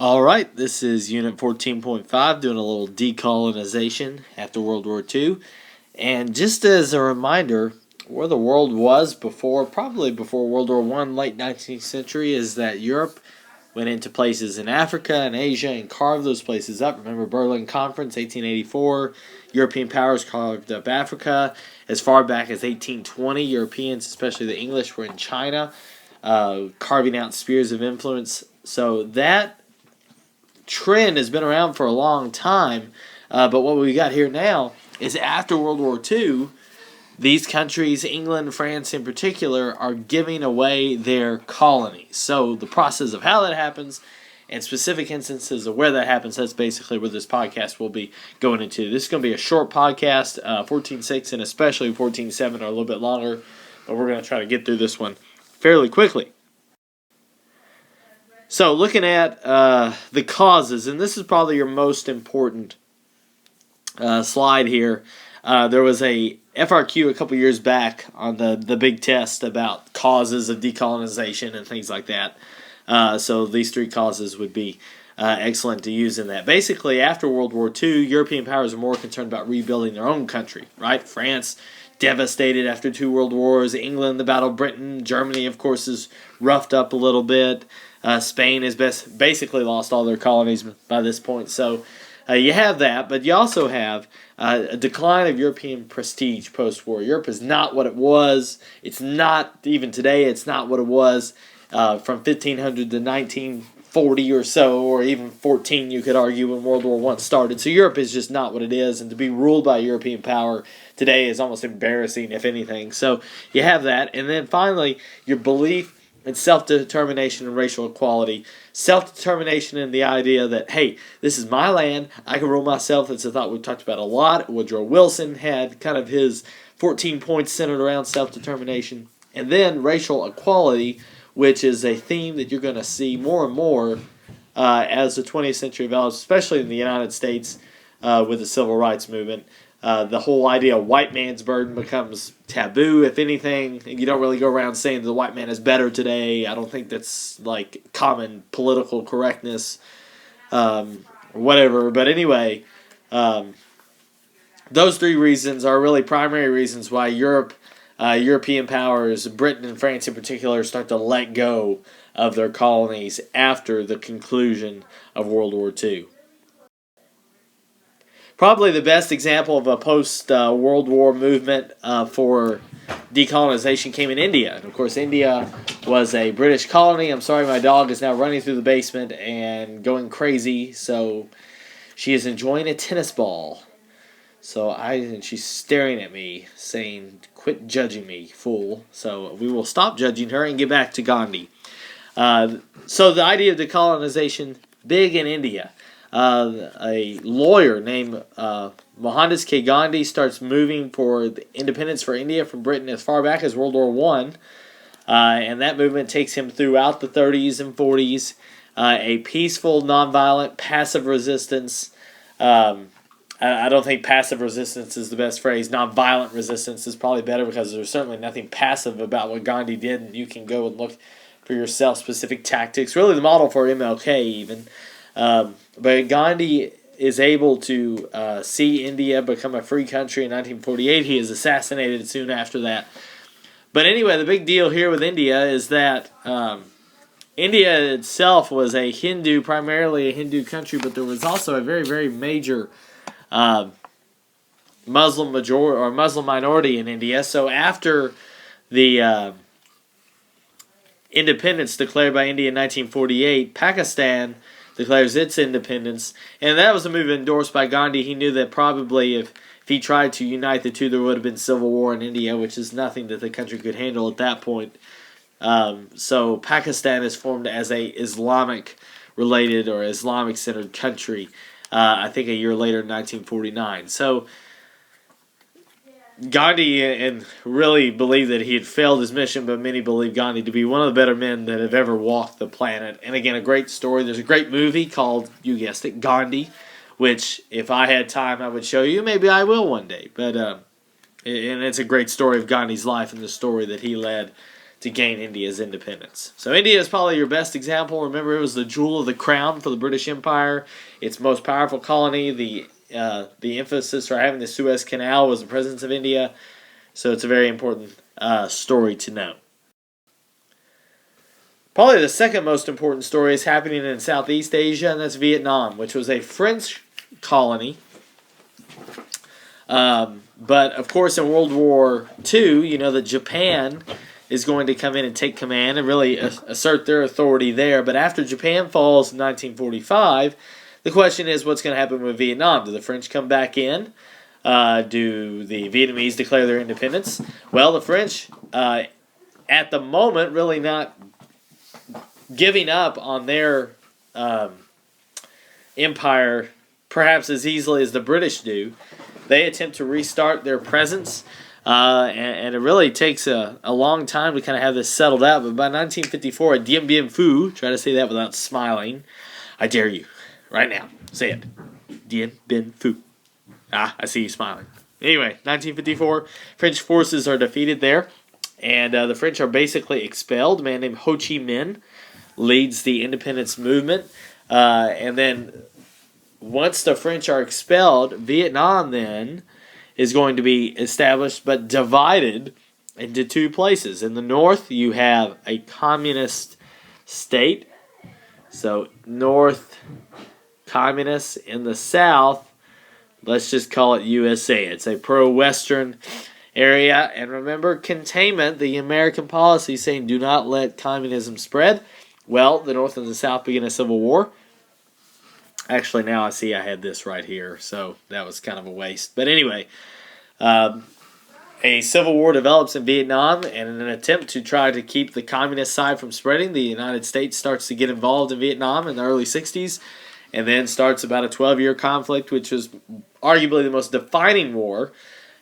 All right, this is Unit 14.5, doing a little decolonization after World War II. And just as a reminder, where the world was before, probably before World War I, late 19th century, is that Europe went into places in Africa and Asia and carved those places up. Remember Berlin Conference, 1884, European powers carved up Africa. As far back as 1820, Europeans, especially the English, were in China, carving out spheres of influence. So that trend has been around for a long time, but what we got here now is after World War II, these countries, England, France in particular, are giving away their colonies. So the process of how that happens and specific instances of where that happens, that's basically what this podcast will be going into. This is going to be a short podcast. 14.6 and especially 14.7 are a little bit longer, but we're going to try to get through this one fairly quickly. So looking at the causes, and this is probably your most important slide here. There was a FRQ a couple years back on the big test about causes of decolonization and things like that. So these three causes would be excellent to use in that. Basically, after World War II, European powers are more concerned about rebuilding their own country, right? France, devastated after two world wars. England, the Battle of Britain. Germany, of course, is roughed up a little bit. Spain has basically lost all their colonies by this point. So you have that, but you also have a decline of European prestige post-war. Europe is not what it was. It's not, even today, it's not what it was from 1500 to 1940 or so, or even 14, you could argue, when World War I started. So Europe is just not what it is, and to be ruled by European power today is almost embarrassing, if anything. So you have that. And then finally, your belief in self-determination and racial equality. Self-determination and the idea that, hey, this is my land, I can rule myself. That's a thought we've talked about a lot. Woodrow Wilson had kind of his 14 points centered around self-determination. And then racial equality, which is a theme that you're going to see more and more as the 20th century develops, especially in the United States with the civil rights movement. The whole idea of white man's burden becomes taboo, if anything. You don't really go around saying the white man is better today. I don't think that's like common political correctness, whatever. But anyway, those three reasons are really primary reasons why European powers, Britain and France in particular, start to let go of their colonies after the conclusion of World War II. Probably the best example of a post-World War movement for decolonization came in India. And of course, India was a British colony. I'm sorry, my dog is now running through the basement and going crazy. So she is enjoying a tennis ball. And she's staring at me, saying, "Quit judging me, fool." So we will stop judging her and get back to Gandhi. So the idea of decolonization, big in India. A lawyer named Mohandas K. Gandhi starts moving for the independence for India from Britain as far back as World War I. And that movement takes him throughout the 30s and 40s. A peaceful, nonviolent, passive resistance. I don't think passive resistance is the best phrase. Nonviolent resistance is probably better because there's certainly nothing passive about what Gandhi did. And you can go and look for yourself specific tactics. Really the model for MLK even. But Gandhi is able to see India become a free country in 1948. He is assassinated soon after that. But anyway, the big deal here with India is that India itself was primarily a Hindu country, but there was also a very, very major Muslim minority in India. So after the independence declared by India in 1948, Pakistan declares its independence, and that was a move endorsed by Gandhi. He knew that probably if he tried to unite the two, there would have been civil war in India, which is nothing that the country could handle at that point. So Pakistan is formed as a Islamic-related or Islamic-centered country, I think a year later in 1949. So Gandhi really believed that he had failed his mission, but many believe Gandhi to be one of the better men that have ever walked the planet. And again, a great story. There's a great movie called, you guessed it, Gandhi, which if I had time I would show you. Maybe I will one day. But and it's a great story of Gandhi's life and the story that he led to gain India's independence. So India is probably your best example. Remember, it was the jewel of the crown for the British Empire. Its most powerful colony. The emphasis for having the Suez Canal was the presence of India. So it's a very important story to know. Probably the second most important story is happening in Southeast Asia, and that's Vietnam, which was a French colony. But, of course, in World War II, you know that Japan is going to come in and take command and really assert their authority there. But after Japan falls in 1945, the question is what's going to happen with Vietnam? Do the French come back in? Do the Vietnamese declare their independence? Well, the French, at the moment, really not giving up on their empire perhaps as easily as the British do. They attempt to restart their presence, and it really takes a long time to kind of have this settled out. But by 1954, at Dien Bien Phu, try to say that without smiling. I dare you, right now, say it. Dien Bien Phu. I see you smiling. Anyway, 1954, French forces are defeated there, and the French are basically expelled. A man named Ho Chi Minh leads the independence movement, and then once the French are expelled, Vietnam then is going to be established but divided into two places. In the north, you have a communist state, so North communist. In the south, let's just call it USA. It's a pro-Western area. And remember, containment, the American policy saying do not let communism spread. Well, the North and the South begin a civil war. Actually, now I see I had this right here, so that was kind of a waste. But anyway, a civil war develops in Vietnam, and in an attempt to try to keep the communist side from spreading, the United States starts to get involved in Vietnam in the early 60s, and then starts about a 12-year conflict, which was arguably the most defining war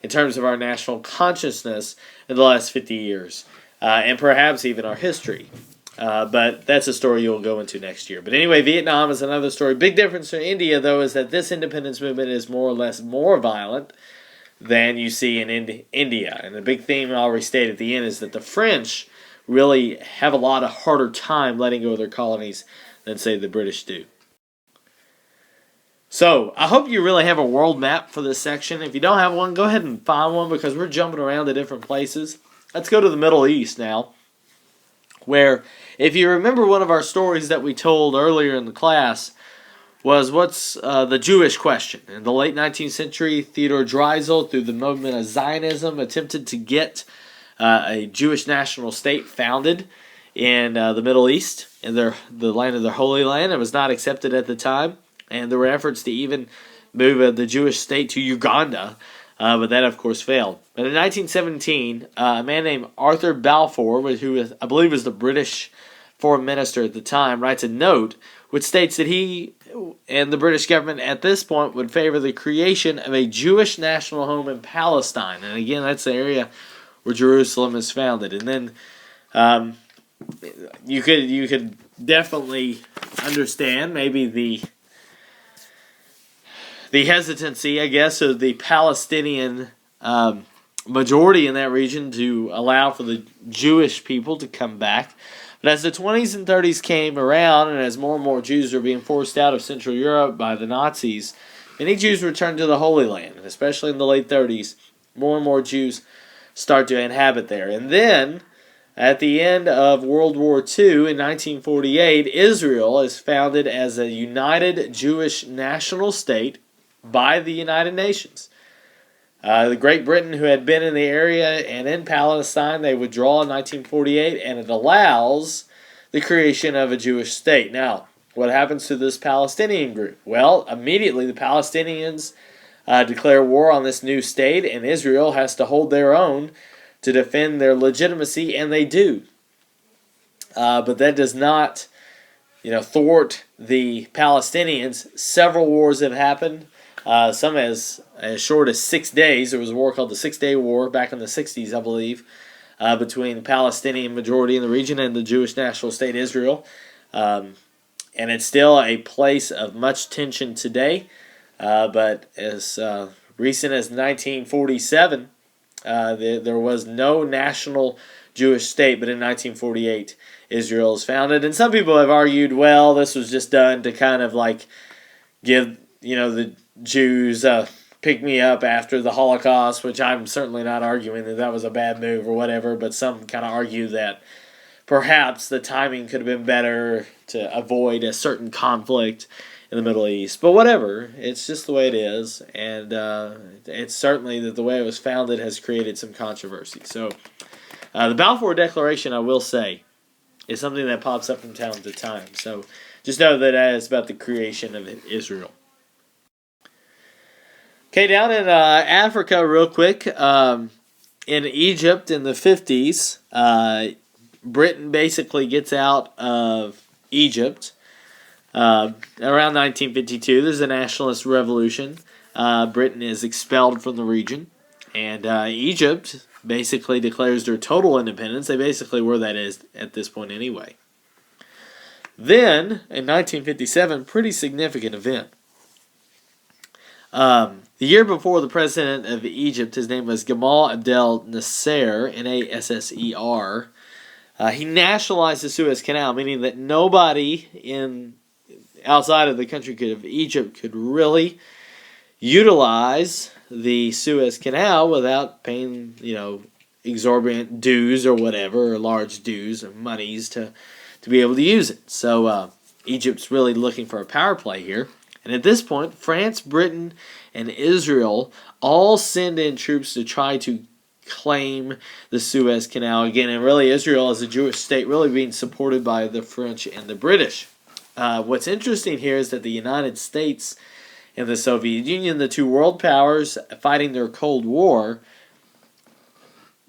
in terms of our national consciousness in the last 50 years, and perhaps even our history. But that's a story you'll go into next year. But anyway, Vietnam is another story. Big difference in India, though, is that this independence movement is more or less more violent than you see in India. And the big theme I'll restate at the end is that the French really have a lot of harder time letting go of their colonies than, say, the British do. So, I hope you really have a world map for this section. If you don't have one, go ahead and find one because we're jumping around to different places. Let's go to the Middle East now, where, if you remember one of our stories that we told earlier in the class, was what's the Jewish question. In the late 19th century, Theodor Dreiser, through the movement of Zionism, attempted to get a Jewish national state founded in the Middle East, in the land of the Holy Land. It was not accepted at the time, and there were efforts to even move the Jewish state to Uganda, but that, of course, failed. But in 1917, a man named Arthur Balfour, who I believe was the British foreign minister at the time, writes a note which states that he and the British government at this point would favor the creation of a Jewish national home in Palestine. And again, that's the area where Jerusalem is founded. And then you could definitely understand maybe the hesitancy, I guess, of the Palestinian majority in that region to allow for the Jewish people to come back. But as the 20s and 30s came around, and as more and more Jews were being forced out of Central Europe by the Nazis, many Jews returned to the Holy Land, and especially in the late 30s, more and more Jews start to inhabit there. And then, at the end of World War II, in 1948, Israel is founded as a united Jewish national state by the United Nations. The Great Britain, who had been in the area and in Palestine, they withdraw in 1948, and it allows the creation of a Jewish state. Now, what happens to this Palestinian group? Well, immediately the Palestinians declare war on this new state, and Israel has to hold their own to defend their legitimacy, and they do. But that does not, thwart the Palestinians. Several wars have happened. Some as short as 6 days. There was a war called the 6-Day War back in the 60s, I believe, between the Palestinian majority in the region and the Jewish national state Israel. And it's still a place of much tension today. But as recent as 1947, there was no national Jewish state, but in 1948, Israel is founded. And some people have argued, well, this was just done to kind of like give, the Jews pick me up after the Holocaust, which I'm certainly not arguing that that was a bad move or whatever, but some kind of argue that perhaps the timing could have been better to avoid a certain conflict in the Middle East. But whatever, it's just the way it is, and it's certainly that the way it was founded has created some controversy. So the Balfour Declaration, I will say, is something that pops up from time to time. So just know that it's about the creation of Israel. Okay, down in Africa real quick, in Egypt in the 50s, Britain basically gets out of Egypt. Around 1952, there's a nationalist revolution. Britain is expelled from the region, and Egypt basically declares their total independence. They basically were that is at this point anyway. Then, in 1957, pretty significant event. The year before, the president of Egypt, his name was Gamal Abdel Nasser, Nasser. He nationalized the Suez Canal, meaning that nobody outside of the country of Egypt could really utilize the Suez Canal without paying, exorbitant dues or whatever, or large dues or monies to be able to use it. So Egypt's really looking for a power play here. And at this point, France, Britain, and Israel all send in troops to try to claim the Suez Canal again. And really, Israel as a Jewish state really being supported by the French and the British. What's interesting here is that the United States and the Soviet Union, the two world powers fighting their Cold War,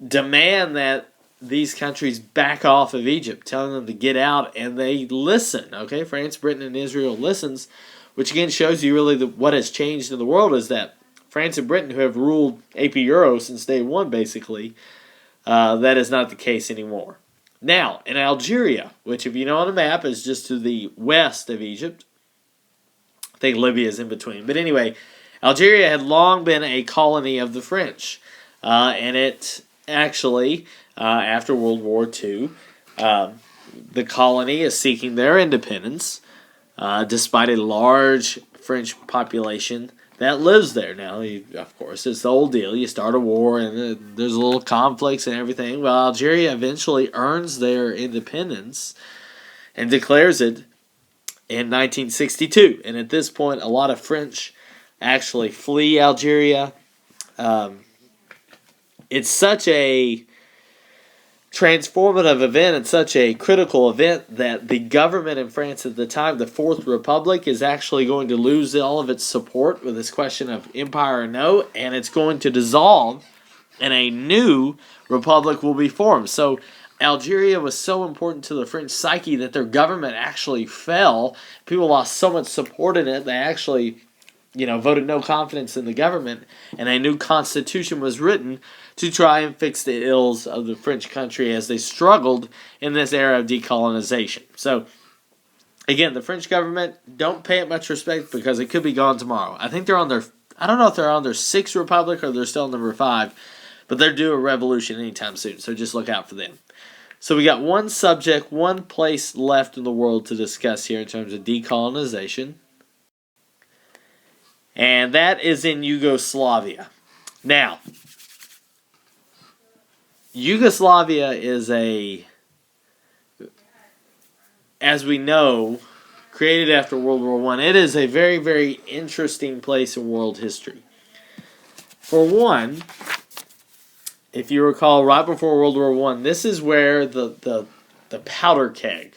demand that these countries back off of Egypt, telling them to get out, and they listen. Okay, France, Britain, and Israel listens, which again shows you really what has changed in the world is that France and Britain, who have ruled AP Euro since day one, basically, that is not the case anymore. Now, in Algeria, which if you know on the map is just to the west of Egypt, I think Libya is in between. But anyway, Algeria had long been a colony of the French, and it actually, after World War II, the colony is seeking their independence, despite a large French population that lives there. Now, of course, it's the old deal. You start a war, and there's a little conflicts and everything. Well, Algeria eventually earns their independence and declares it in 1962. And at this point, a lot of French actually flee Algeria. It's such a transformative event and such a critical event that the government in France at the time, the Fourth Republic, is actually going to lose all of its support with this question of empire or no, and it's going to dissolve and a new republic will be formed. So Algeria was so important to the French psyche that their government actually fell. People lost so much support in it, they actually voted no confidence in the government, and a new constitution was written to try and fix the ills of the French country as they struggled in this era of decolonization. So, again, the French government, don't pay it much respect because it could be gone tomorrow. I think they're on I don't know if they're on their 6th republic or they're still number 5, but they're due a revolution anytime soon, so just look out for them. So we got one subject, one place left in the world to discuss here in terms of decolonization, and that is in Yugoslavia. Now, Yugoslavia is as we know, created after World War I. It is a very, very interesting place in world history. For one, if you recall, right before World War I, this is where the powder keg,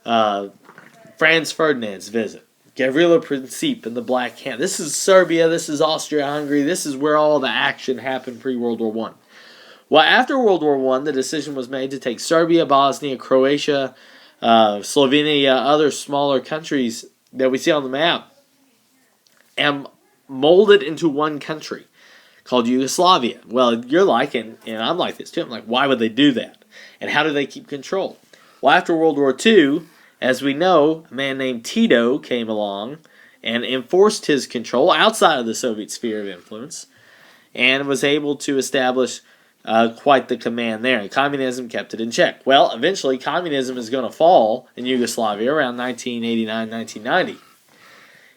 Franz Ferdinand's visit, Gavrilo Princip and the Black Hand. This is Serbia, this is Austria-Hungary, this is where all the action happened pre-World War I. Well, after World War I, the decision was made to take Serbia, Bosnia, Croatia, Slovenia, other smaller countries that we see on the map, and mold it into one country called Yugoslavia. Well, you're like, and I'm like this too, I'm like, why would they do that? And how do they keep control? Well, after World War II, as we know, a man named Tito came along and enforced his control outside of the Soviet sphere of influence and was able to establish quite the command there. And communism kept it in check. Well, eventually, communism is going to fall in Yugoslavia around 1989, 1990.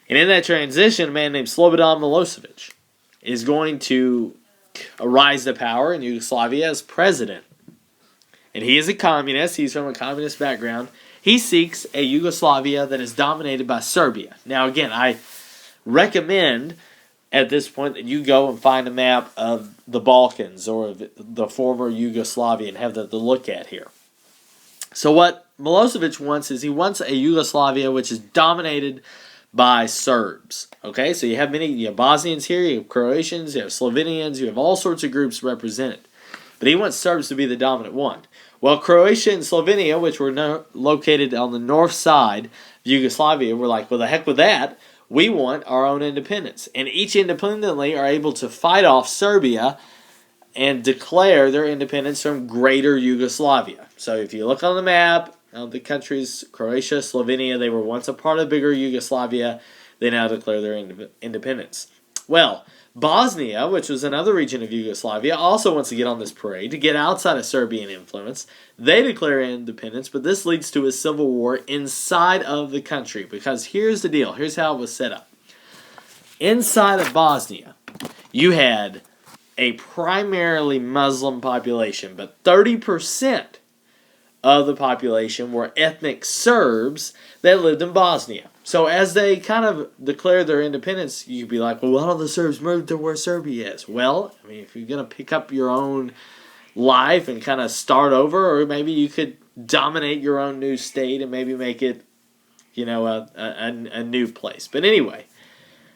And in that transition, a man named Slobodan Milosevic is going to rise to power in Yugoslavia as president. And he is a communist. He's from a communist background. He seeks a Yugoslavia that is dominated by Serbia. Now, again, I recommend at this point that you go and find a map of the Balkans or the former Yugoslavia and have that to look at here. So what Milosevic wants is he wants a Yugoslavia which is dominated by Serbs. Okay, so you have Bosnians here, you have Croatians, you have Slovenians, you have all sorts of groups represented. But he wants Serbs to be the dominant one. Well, Croatia and Slovenia, which were located on the north side of Yugoslavia, were like, well, the heck with that. We want our own independence. And each independently are able to fight off Serbia and declare their independence from greater Yugoslavia. So if you look on the map of the countries, Croatia, Slovenia, they were once a part of bigger Yugoslavia. They now declare their independence. Well, Bosnia, which was another region of Yugoslavia, also wants to get on this parade to get outside of Serbian influence. They declare independence, but this leads to a civil war inside of the country because here's the deal. Here's how it was set up. Inside of Bosnia, you had a primarily Muslim population, but 30% of the population were ethnic Serbs that lived in Bosnia. So as they kind of declared their independence, you'd be like, well, why don't the Serbs move to where Serbia is? Well, I mean, if you're going to pick up your own life and kind of start over, or maybe you could dominate your own new state and maybe make it, a new place. But anyway,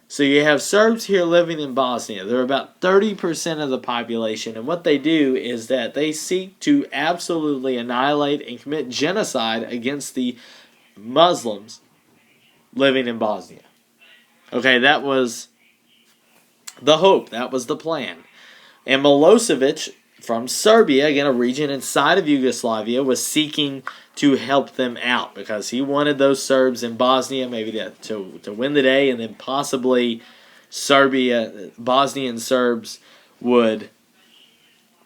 so you have Serbs here living in Bosnia. They're about 30% of the population, and what they do is that they seek to absolutely annihilate and commit genocide against the Muslims living in Bosnia. Okay, that was the hope. That was the plan. And Milosevic from Serbia, again a region inside of Yugoslavia, was seeking to help them out because he wanted those Serbs in Bosnia maybe to win the day, and then possibly Bosnian Serbs would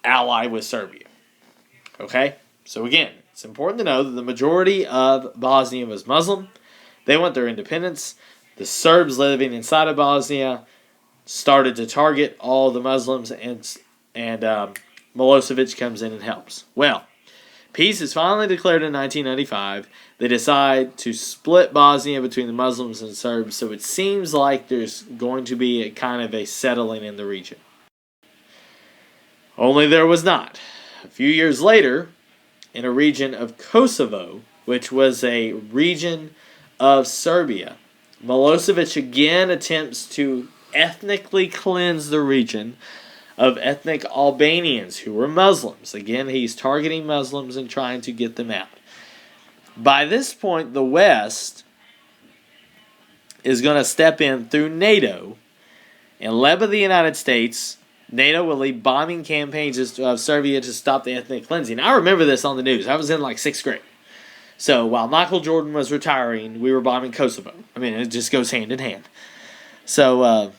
ally with Serbia. Okay? So again, it's important to know that the majority of Bosnia was Muslim. They want their independence. The Serbs living inside of Bosnia started to target all the Muslims, and Milosevic comes in and helps. Well, peace is finally declared in 1995. They decide to split Bosnia between the Muslims and Serbs, so it seems like there's going to be a kind of a settling in the region. Only there was not. A few years later, in a region of Kosovo, which was a region of Serbia, Milosevic again attempts to ethnically cleanse the region of ethnic Albanians who were Muslims. Again, he's targeting Muslims and trying to get them out. By this point, the West is going to step in through NATO and led by the United States. NATO will lead bombing campaigns of Serbia to stop the ethnic cleansing. I remember this on the news. I was in like 6th grade. So while Michael Jordan was retiring, we were bombing Kosovo. I mean, it just goes hand in hand. So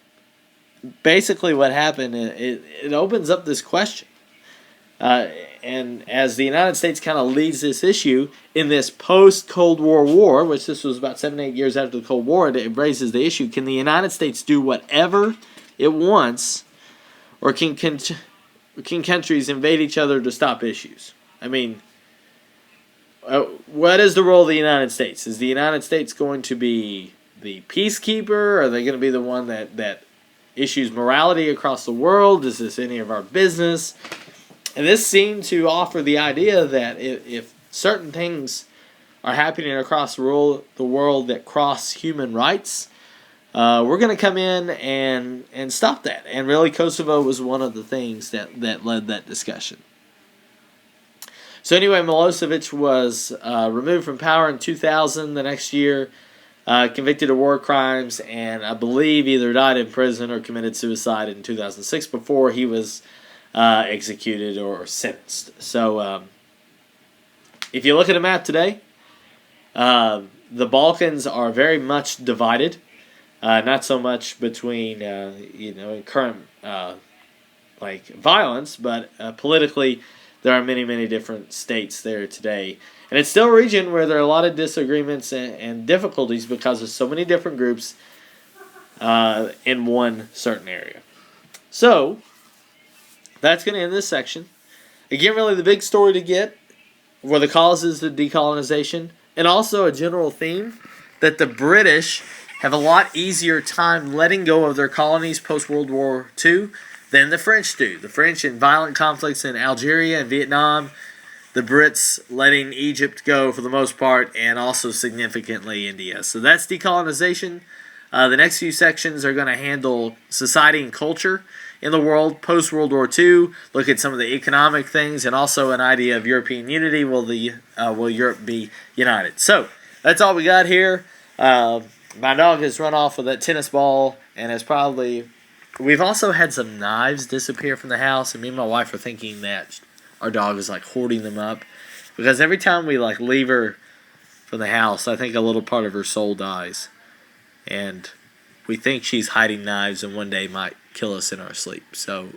basically what happened, it opens up this question. And as the United States kind of leads this issue in this post-Cold War, which this was about 7-8 years after the Cold War, it raises the issue, can the United States do whatever it wants, or can countries invade each other to stop issues? I mean, what is the role of the United States? Is the United States going to be the peacekeeper? Are they going to be the one that issues morality across the world? Is this any of our business? And this seemed to offer the idea that if certain things are happening across the world that cross human rights, we're going to come in and stop that. And really, Kosovo was one of the things that led that discussion. So anyway, Milosevic was removed from power in 2000 the next year, convicted of war crimes, and I believe either died in prison or committed suicide in 2006 before he was executed or sentenced. So if you look at a map today, the Balkans are very much divided. Not so much between current like violence, but politically there are many, many different states there today. And it's still a region where there are a lot of disagreements and difficulties because of so many different groups in one certain area. So, that's going to end this section. Again, really the big story to get were the causes of decolonization, and also a general theme that the British have a lot easier time letting go of their colonies post-World War II than the French do. The French in violent conflicts in Algeria and Vietnam, the Brits letting Egypt go for the most part, and also significantly India. So that's decolonization. The next few sections are going to handle society and culture in the world post-World War II, look at some of the economic things, and also an idea of European unity. Will Europe be united? So that's all we got here. My dog has run off with that tennis ball, and has probably... We've also had some knives disappear from the house, and me and my wife are thinking that our dog is like hoarding them up, because every time we like leave her from the house, I think a little part of her soul dies, and we think she's hiding knives and one day might kill us in our sleep. So